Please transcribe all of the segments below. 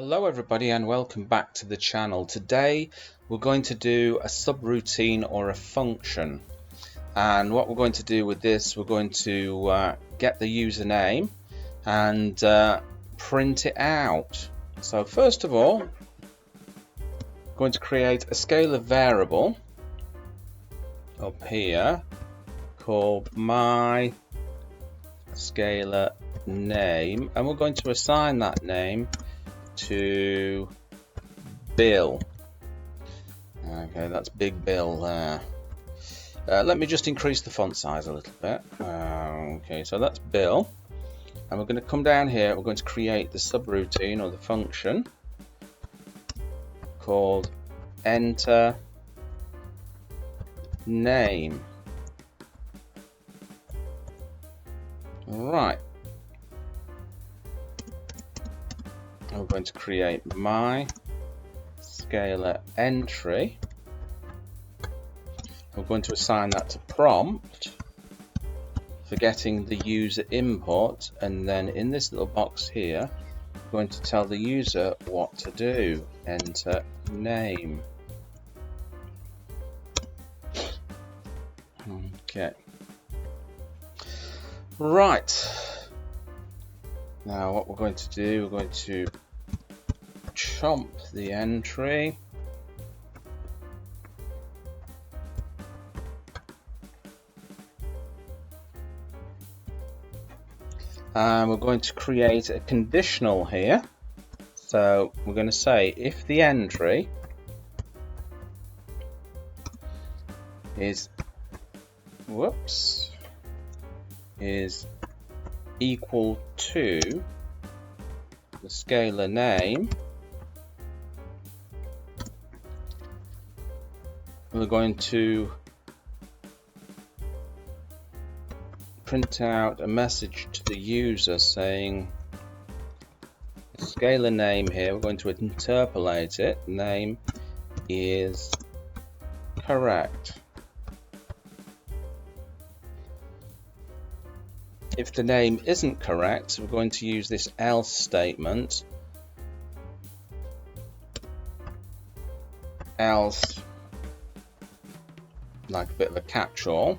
Hello everybody and welcome back to the channel. Today we're going to do a subroutine or a function, and what we're going to do with this, we're going to get the username and print it out. So first of all, I'm going to create a scalar variable up here called my scalar name, and we're going to assign that name to Bill. Okay, that's Big Bill there. Let me just increase the font size a little bit. Okay, so that's Bill, and we're going to come down here. We're going to create the subroutine or the function called enter name. Right. We're going to create my scalar entry. We're going to assign that to prompt for getting the user input, and then in this little box here we're going to tell the user what to do. Enter name. Okay. Right. Now what we're going to do, we're going to chomp the entry. And we're going to create a conditional here. So we're going to say if the entry is equal to the scalar name, we're going to print out a message to the user saying the scalar name here, we're going to interpolate it, name is correct. If the name isn't correct, we're going to use this else statement. Else, like a bit of a catch-all.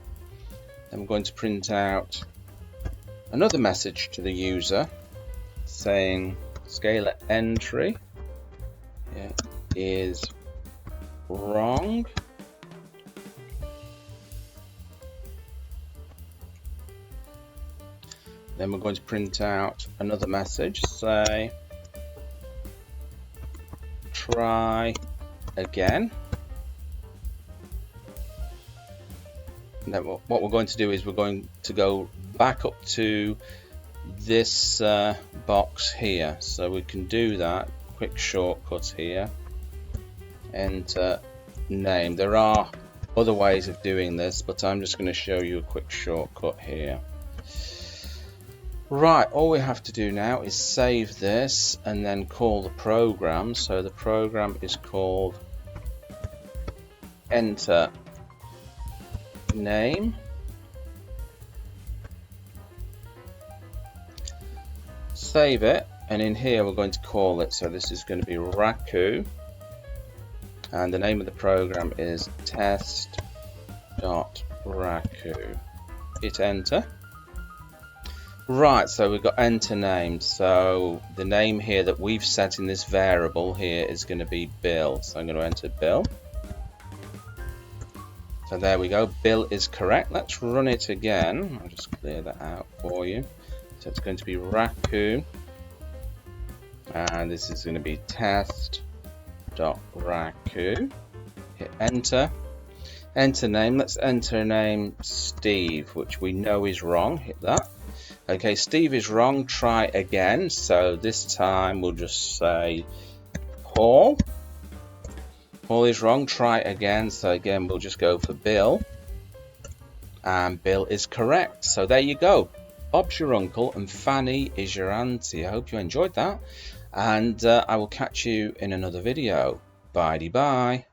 Then we're going to print out another message to the user saying scalar entry is wrong. Then we're going to print out another message, say try again. And then what we're going to do is we're going to go back up to this box here. So we can do that, quick shortcut here, enter name. There are other ways of doing this, but I'm just going to show you a quick shortcut here. Right, all we have to do now is save this and then call the program. So the program is called enter name. Save it, and in here we're going to call it. So this is going to be Raku, and the name of the program is test.raku. Hit enter. Right, so we've got enter name. So the name here that we've set in this variable here is going to be Bill. So I'm going to enter Bill. So there we go, Bill is correct. Let's run it again. I'll just clear that out for you. So it's going to be Raku, and this is going to be test.raku. Hit enter. Enter name. Let's enter name Steve, which we know is wrong. Hit that. Okay, Steve is wrong, try again. So this time we'll just say Paul. Paul is wrong, try again. So again, we'll just go for Bill. And Bill is correct. So there you go. Bob's your uncle and Fanny is your auntie. I hope you enjoyed that. And I will catch you in another video. Bye-bye.